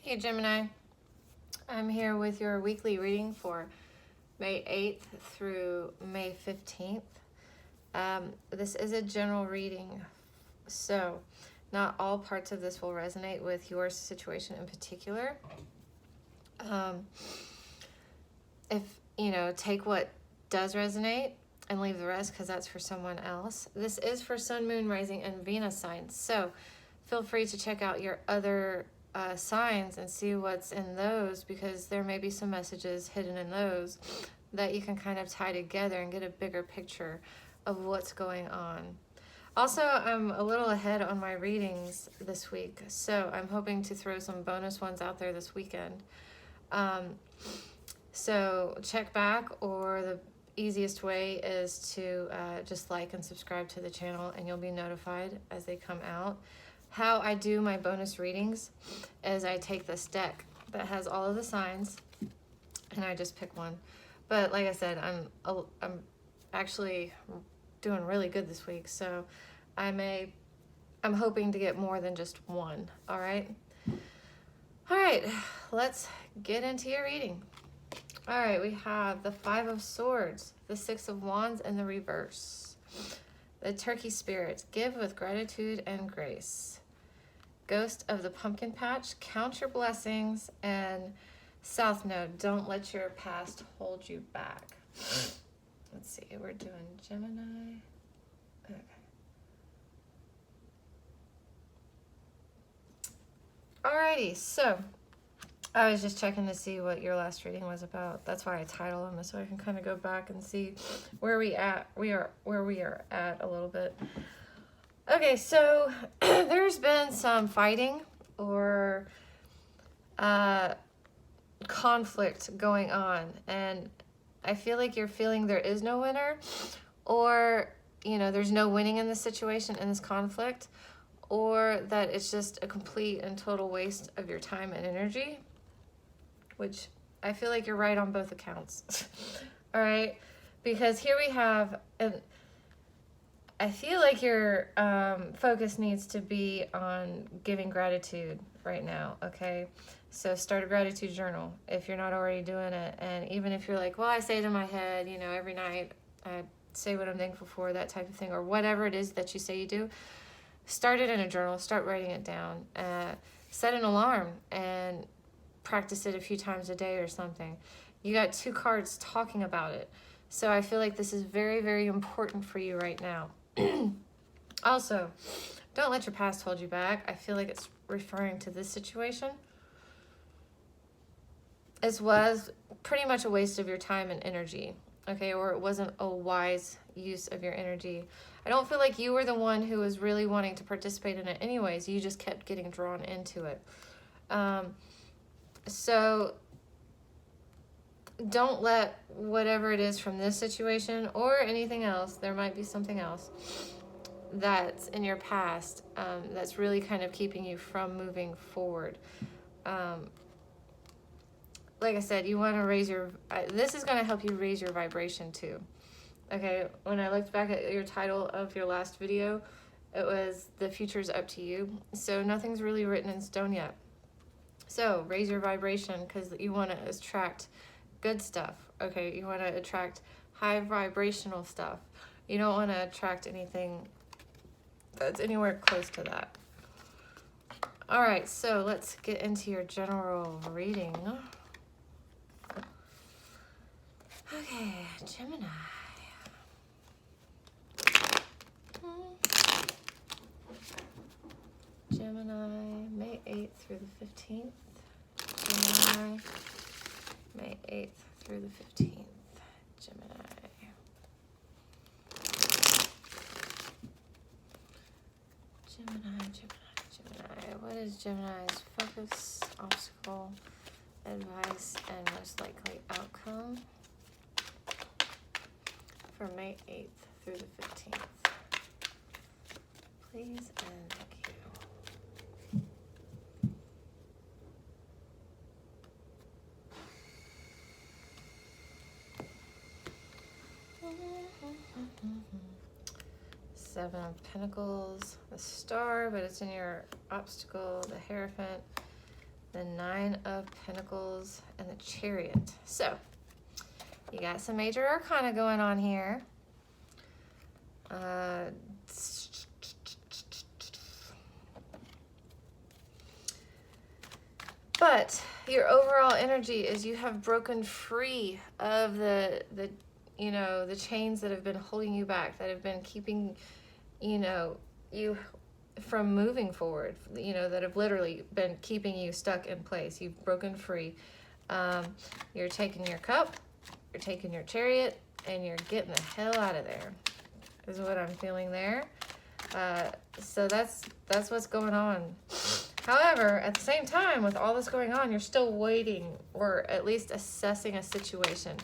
Hey Gemini, I'm here with your weekly reading for May 8th through May 15th. This is a general reading, so not all parts of this will resonate with your situation in particular. If, take what does resonate and leave the rest because that's for someone else. This is for Sun, Moon, Rising, and Venus signs, so feel free to check out your other signs and see what's in those, because there may be some messages hidden in those that you can kind of tie together and get a bigger picture of what's going on. Also, I'm a little ahead on my readings this week, so I'm hoping to throw some bonus ones out there this weekend. So check back, or the easiest way is to just like and subscribe to the channel, and you'll be notified as they come out. How I do my bonus readings is I take this deck that has all of the signs and I just pick one. But like I said, I'm actually doing really good this week, so I'm hoping to get more than just one. All right, let's get into your reading. All right, we have the Five of Swords, the Six of Wands, and the reverse. The Turkey Spirit, give with gratitude and grace. Ghost of the Pumpkin Patch, count your blessings. And South Node, don't let your past hold you back. Let's see, we're doing Gemini. Okay. Alrighty, so I was just checking to see what your last reading was about. That's why I title them, so I can kind of go back and see where we are at a little bit. Okay, so there's been some fighting or conflict going on, and I feel like you're feeling there is no winner, or there's no winning in this situation, in this conflict, or that it's just a complete and total waste of your time and energy, which I feel like you're right on both accounts. All right, because here we have I feel like your focus needs to be on giving gratitude right now, okay? So start a gratitude journal if you're not already doing it. And even if you're like, well, I say it in my head, every night I say what I'm thankful for, that type of thing, or whatever it is that you say you do, start it in a journal, start writing it down. Set an alarm and practice it a few times a day or something. You got 2 cards talking about it. So I feel like this is very, very important for you right now. Also, don't let your past hold you back. I feel like it's referring to this situation. It was pretty much a waste of your time and energy, okay? Or it wasn't a wise use of your energy. I don't feel like you were the one who was really wanting to participate in it anyways. You just kept getting drawn into it. So don't let whatever it is from this situation or anything else, there might be something else that's in your past that's really kind of keeping you from moving forward. Like I said, you want to raise your, this is going to help you raise your vibration too. Okay, when I looked back at your title of your last video, it was The Future's Up to You. So nothing's really written in stone yet. So raise your vibration, because you want to attract good stuff, okay? You want to attract high vibrational stuff. You don't want to attract anything that's anywhere close to that. All right, so let's get into your general reading. Okay, Gemini. Gemini, May 8th through the 15th. Gemini, May 8th through the 15th. Gemini. Gemini. What is Gemini's focus, obstacle, advice, and most likely outcome for May 8th through the 15th? Please and thank you. Seven of Pentacles, the Star, but it's in your obstacle, the Hierophant, the Nine of Pentacles, and the Chariot. So, you got some major arcana going on here. But your overall energy is you have broken free of the you know, the chains that have been holding you back, that have been keeping, you know, you from moving forward, you know, that have literally been keeping you stuck in place. You've broken free. You're taking your cup, you're taking your chariot, and you're getting the hell out of there, is what I'm feeling there. So that's what's going on. However, at the same time, with all this going on, you're still waiting, or at least assessing a situation.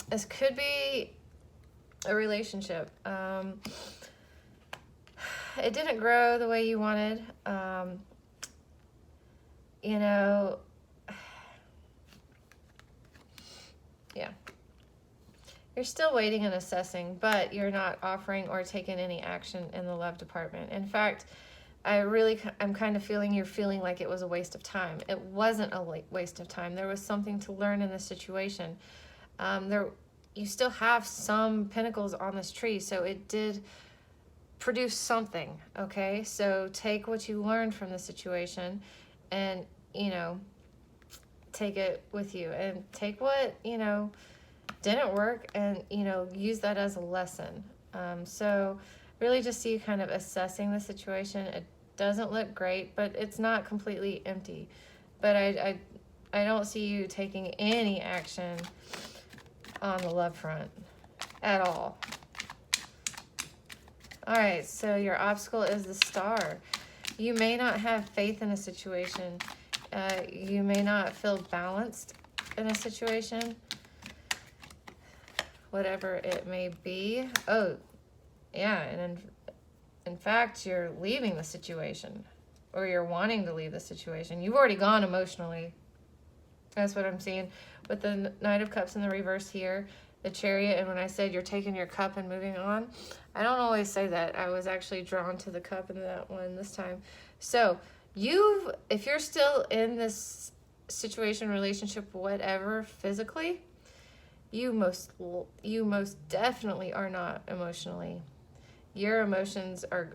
This could be a relationship. It didn't grow the way you wanted. You know, yeah. You're still waiting and assessing, but you're not offering or taking any action in the love department. In fact, I'm kind of feeling you're feeling like it was a waste of time. It wasn't a waste of time. There was something to learn in this situation. You still have some pentacles on this tree, so it did produce something, okay? So take what you learned from the situation and, you know, take it with you, and take what, you know, didn't work, and, you know, use that as a lesson. So really just see you kind of assessing the situation. It doesn't look great, but it's not completely empty. But I don't see you taking any action on the love front at all. All right, so your obstacle is the Star. You may not have faith in a situation. You may not feel balanced in a situation, whatever it may be. Oh, yeah, and in fact, you're leaving the situation, or you're wanting to leave the situation. You've already gone emotionally. That's what I'm seeing with the Knight of Cups in the reverse here, the Chariot, and when I said you're taking your cup and moving on, I don't always say that. I was actually drawn to the cup in that one this time. So if you're still in this situation, relationship, whatever, physically, you most definitely are not emotionally. Your emotions have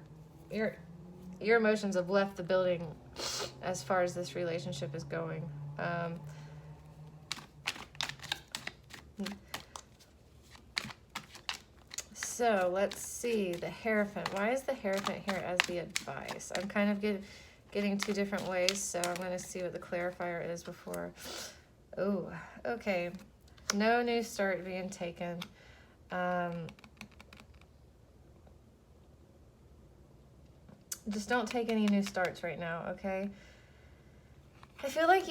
left the building as far as this relationship is going. So let's see, the Hierophant. Why is the Hierophant here as the advice? I'm kind of getting two different ways, so I'm going to see what the clarifier is before. Oh, okay. No new start being taken. Just don't take any new starts right now, okay? I feel like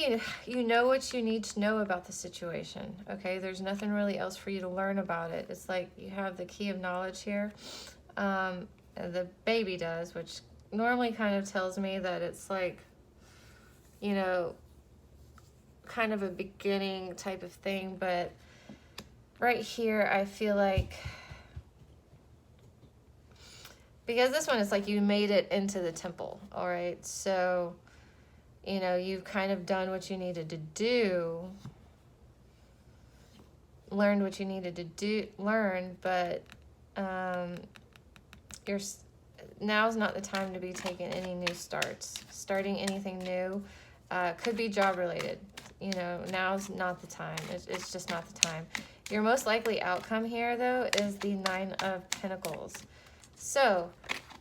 you know what you need to know about the situation, okay? There's nothing really else for you to learn about it. It's like you have the key of knowledge here. The baby does, which normally kind of tells me that it's like, you know, kind of a beginning type of thing. But right here, I feel like, because this one is like you made it into the temple, all right? So, you know, you've kind of done what you needed to do, learned what you needed to learn, but now's not the time to be taking any new starts. Starting anything new could be job related. You know, now's not the time. It's just not the time. Your most likely outcome here, though, is the Nine of Pentacles. So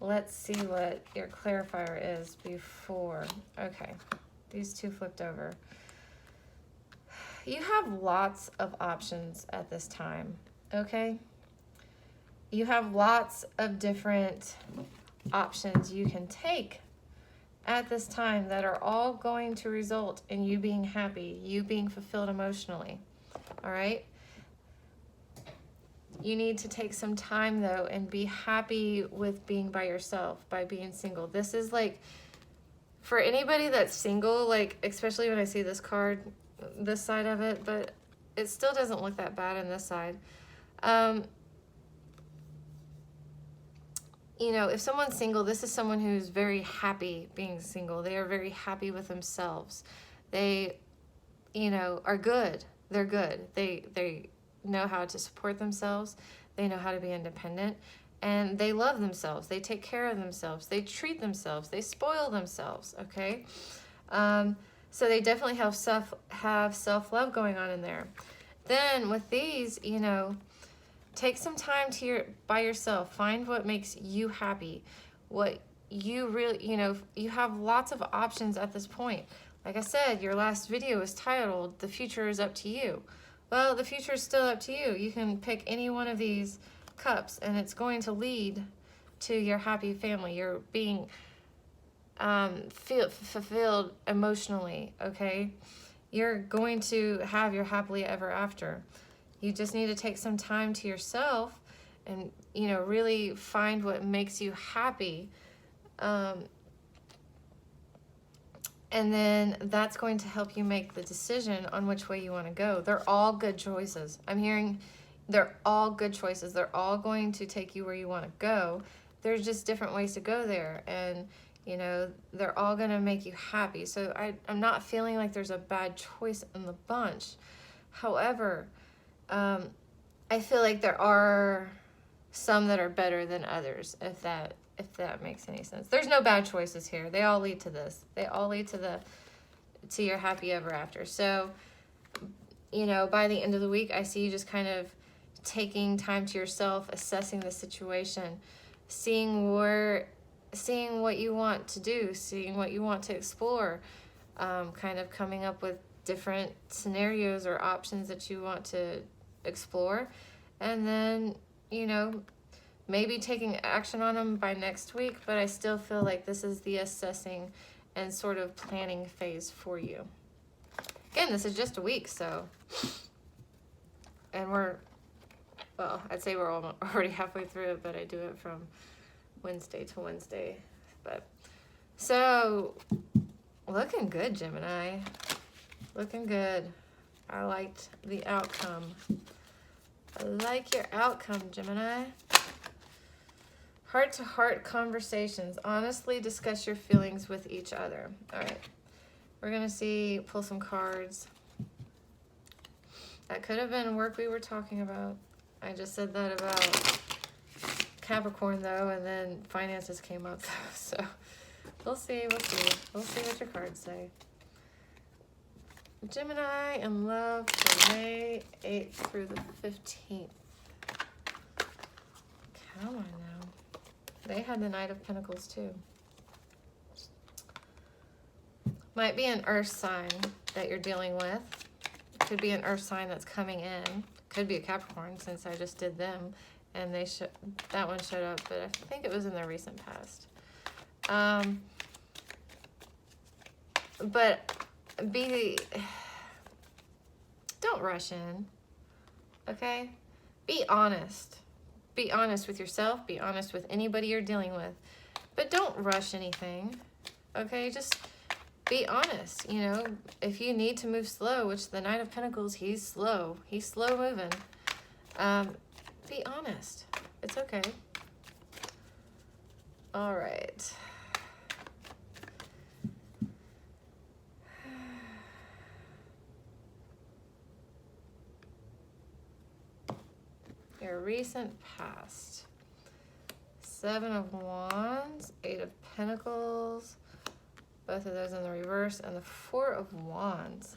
let's see what your clarifier is before. Okay, these two flipped over. You have lots of options at this time, okay? You have lots of different options you can take at this time that are all going to result in you being happy, you being fulfilled emotionally, all right? You need to take some time, though, and be happy with being by yourself, by being single. This is like, for anybody that's single, like, especially when I see this card, this side of it, but it still doesn't look that bad on this side. you know, if someone's single, this is someone who's very happy being single. They are very happy with themselves. They, you know, are good. They're good. They know how to support themselves. They know how to be independent. And they love themselves. They take care of themselves. They treat themselves. They spoil themselves, okay? So they definitely have self-love going on in there. Then with these, you know, take some time by yourself. Find what makes you happy. What you really, you know, you have lots of options at this point. Like I said, your last video is titled, "The Future is Up to You." Well, the future is still up to you. You can pick any one of these cups and it's going to lead to your happy family. You're being fulfilled emotionally, okay? You're going to have your happily ever after. You just need to take some time to yourself and, you know, really find what makes you happy. And then that's going to help you make the decision on which way you want to go. They're all good choices. I'm hearing they're all good choices. They're all going to take you where you want to go. There's just different ways to go there. And, you know, they're all going to make you happy. So I'm not feeling like there's a bad choice in the bunch. However, I feel like there are some that are better than others, if that makes any sense. There's no bad choices here. They all lead to this. They all lead to your happy ever after. So, you know, by the end of the week, I see you just kind of taking time to yourself, assessing the situation, seeing what you want to do, seeing what you want to explore, kind of coming up with different scenarios or options that you want to explore, and then, you know, maybe taking action on them by next week. But I still feel like this is the assessing and sort of planning phase for you. Again, this is just a week, so, and well, I'd say we're already halfway through it, but I do it from Wednesday to Wednesday. But so, looking good, Gemini. Looking good. I liked the outcome. I like your outcome, Gemini. Heart-to-heart conversations. Honestly discuss your feelings with each other. All right. We're going to pull some cards. That could have been work we were talking about. I just said that about Capricorn, though, and then finances came up. So we'll see. We'll see what your cards say. Gemini in love from May 8th through the 15th. Come on now. They had the Knight of Pentacles too. Might be an earth sign that you're dealing with. Could be an earth sign that's coming in. Could be a Capricorn, since I just did them and that one showed up, but I think it was in the recent past. But don't rush in, okay? Be honest. Be honest with yourself. Be honest with anybody you're dealing with. But don't rush anything, okay? Just be honest, you know? If you need to move slow, which the Knight of Pentacles, he's slow. He's slow moving. Be honest. It's okay. All right. Your recent past. 7 of Wands, 8 of Pentacles, both of those in the reverse, and the 4 of Wands.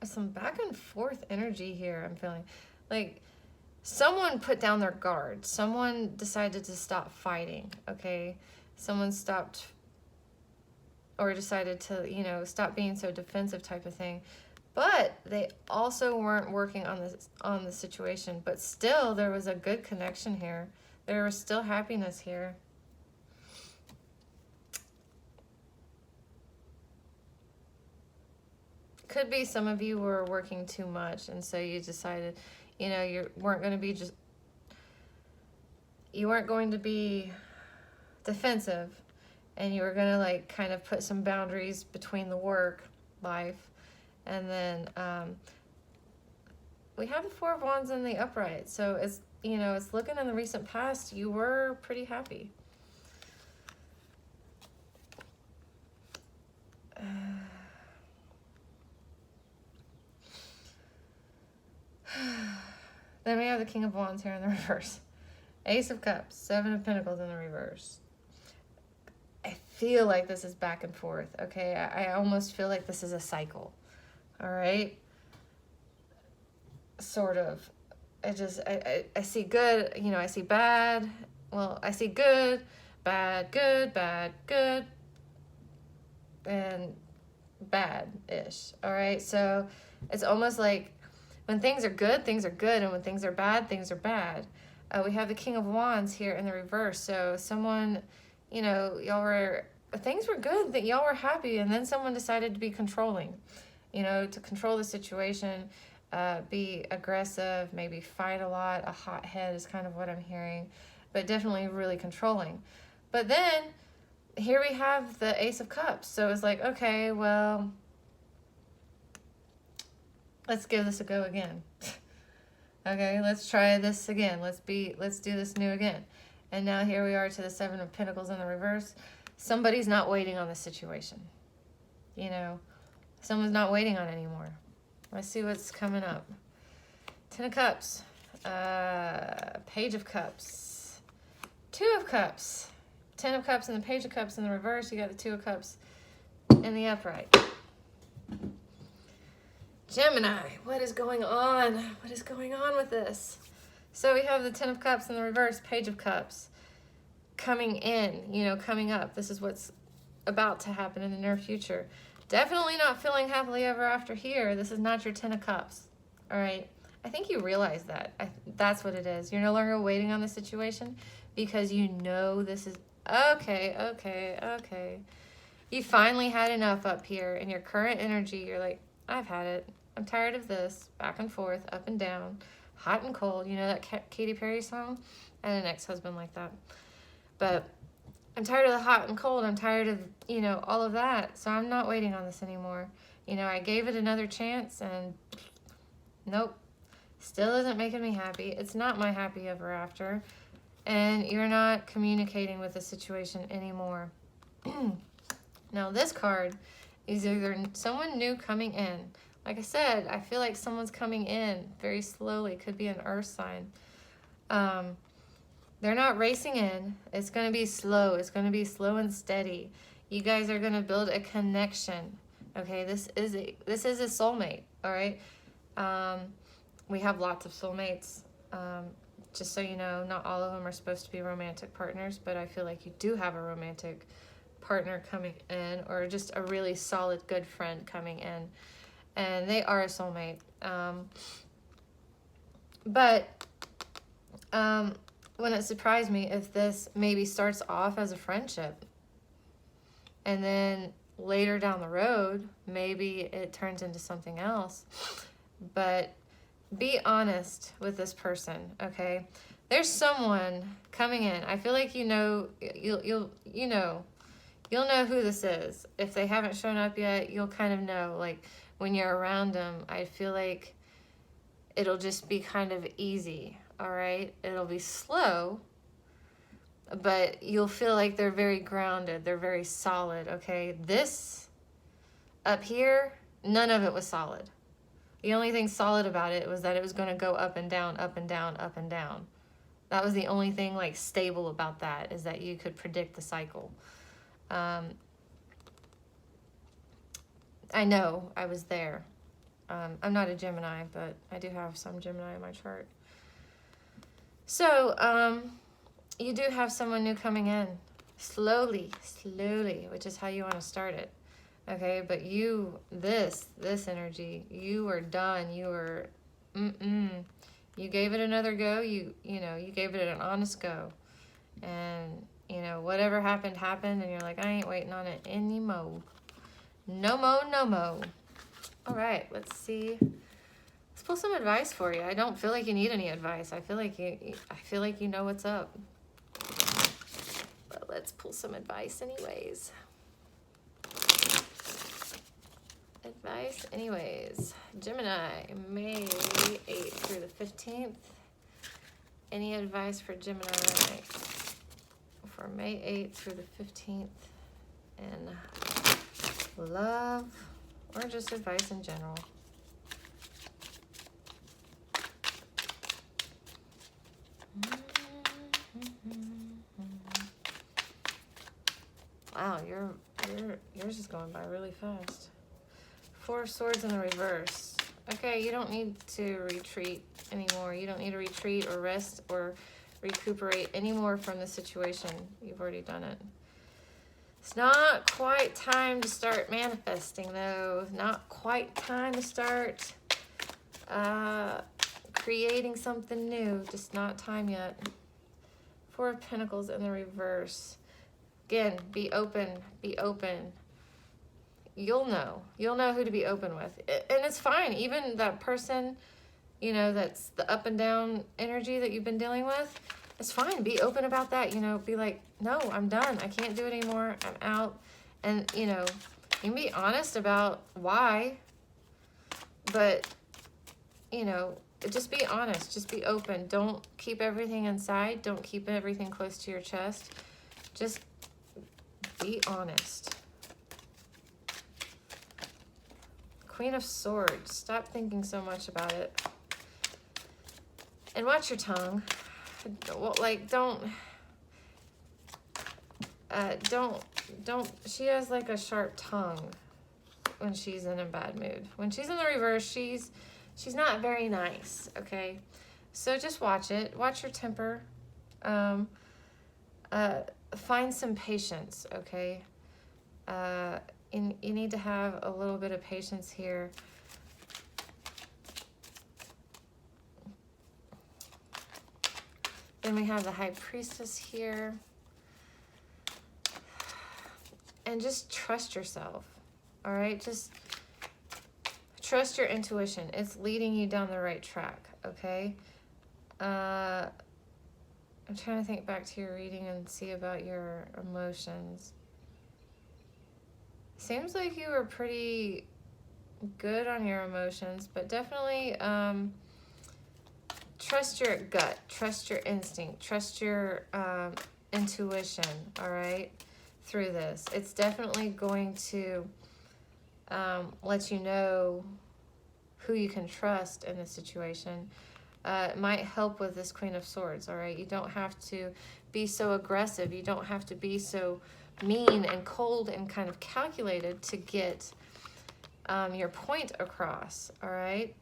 Some back and forth energy here, I'm feeling. Like, someone put down their guard. Someone decided to stop fighting, okay? Someone stopped or decided to, you know, stop being so defensive type of thing. But they also weren't working on the situation. But still, there was a good connection here. There was still happiness here. Could be some of you were working too much, and so you decided, you know, you weren't going to be defensive, and you were going to, like, kind of put some boundaries between the work life. And then we have the Four of Wands in the upright. So it's, you know, it's looking in the recent past, you were pretty happy. Then we have the King of Wands here in the reverse. Ace of Cups, Seven of Pentacles in the reverse. I feel like this is back and forth, okay? I almost feel like this is a cycle, all right? Sort of. I see good, you know, I see bad. Well, I see good, bad, good, and bad-ish, all right? So it's almost like when things are good, and when things are bad, things are bad. We have the King of Wands here in the reverse. So someone, you know, things were good, that y'all were happy, and then someone decided to be controlling, you know, to control the situation, be aggressive, maybe fight a lot. A hothead is kind of what I'm hearing, but definitely really controlling. But then here we have the Ace of Cups. So it's like, okay, well, let's give this a go again. Okay, let's try this again. Let's do this new again. And now here we are to the Seven of Pentacles in the reverse. Somebody's not waiting on the situation. You know, someone's not waiting on anymore. Let's see what's coming up. Ten of Cups, Page of Cups, Two of Cups, Ten of Cups and the Page of Cups in the reverse. You got the Two of Cups in the upright. Gemini, what is going on? What is going on with this? So we have the Ten of Cups in the reverse, Page of Cups coming in, you know, coming up. This is what's about to happen in the near future. Definitely not feeling happily ever after here. This is not your Ten of Cups, all right? I think you realize that. That's what it is. You're no longer waiting on the situation because you know this is, okay. You finally had enough up here in your current energy. You're like, I've had it. I'm tired of this. Back and forth, up and down, hot and cold. You know that Katy Perry song? I had an ex-husband like that. But I'm tired of the hot and cold. I'm tired of, you know, all of that. So I'm not waiting on this anymore. You know, I gave it another chance and nope. Still isn't making me happy. It's not my happy ever after. And you're not communicating with the situation anymore. Now this card is either someone new coming in. Like I said, I feel like someone's coming in very slowly. Could be an earth sign. They're not racing in. It's going to be slow. It's going to be slow and steady. You guys are going to build a connection. Okay, this is a soulmate, all right? We have lots of soulmates. Just so you know, not all of them are supposed to be romantic partners, but I feel like you do have a romantic partner coming in, or just a really solid, good friend coming in. And they are a soulmate. Wouldn't it surprise me if this maybe starts off as a friendship, and then later down the road, maybe it turns into something else. But be honest with this person, okay? There's someone coming in. I feel like you know, you'll know who this is. If they haven't shown up yet, you'll kind of know, like, when you're around them. I feel like it'll just be kind of easy, all right? It'll be slow, but you'll feel like they're very grounded. They're very solid, okay? This up here, none of it was solid. The only thing solid about it was that it was going to go up and down, up and down, up and down. That was the only thing, like, stable about that, is that you could predict the cycle. I know, I was there. I'm not a Gemini, but I do have some Gemini in my chart. So, you do have someone new coming in. Slowly, which is how you want to start it. Okay, but you, this energy, you are done. You were, You gave it another go. You gave it an honest go. And, whatever happened, and you're like, I ain't waiting on it anymore. No mo. All right, let's see. Let's pull some advice for you. I don't feel like you need any advice. I feel like you know what's up. But let's pull some advice anyways. advice. Anyways, Gemini, May 8th through the 15th. Any advice for Gemini for May 8th through the 15th in love or just advice in general? Wow, yours is going by really fast. Four of Swords in the reverse. Okay, you don't need to retreat anymore. You don't need to retreat or rest or recuperate anymore from the situation. You've already done it. It's not quite time to start manifesting, though. Not quite time to start creating something new. Just not time yet. Four of Pentacles in the reverse. Again, be open, be open. You'll know who to be open with. And it's fine. Even that person, you know, that's the up and down energy that you've been dealing with, it's fine. Be open about that, you know, be like, no, I'm done. I can't do it anymore. I'm out. And, you know, you can be honest about why, but, you know, just be honest. Just be open. Don't keep everything inside. Don't keep everything close to your chest. Just be honest. Queen of Swords. Stop thinking so much about it. And watch your tongue. Well, like, don't, she has like a sharp tongue when she's in a bad mood. When she's in the reverse, she's not very nice, okay? So just watch it. Watch your temper. Find some patience, okay? You need to have a little bit of patience here. Then we have the High Priestess here. And just trust yourself, all right? Just trust your intuition. It's leading you down the right track, okay? I'm trying to think back to your reading and see about your emotions. Seems like you were pretty good on your emotions, but definitely trust your gut, trust your instinct, trust your intuition, all right, through this. It's definitely going to let you know who you can trust in this situation. It might help with this Queen of Swords, all right? You don't have to be so aggressive. You don't have to be so mean and cold and kind of calculated to get your point across, all right?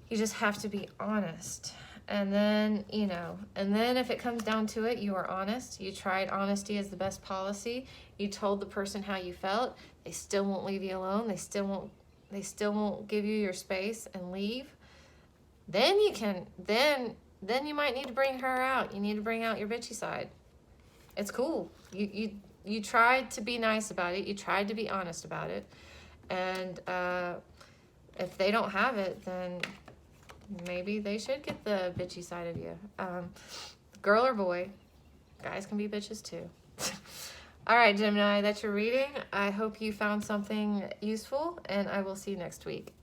You just have to be honest. And then, you know, and then if it comes down to it, you are honest. You tried honesty as the best policy. You told the person how you felt. They still won't leave you alone. They still won't give you your space and leave. Then you can, then you might need to bring her out. You need to bring out your bitchy side. It's cool. You tried to be nice about it. You tried to be honest about it. And if they don't have it, then maybe they should get the bitchy side of you. Girl or boy, guys can be bitches too. All right, Gemini, that's your reading. I hope you found something useful, and I will see you next week.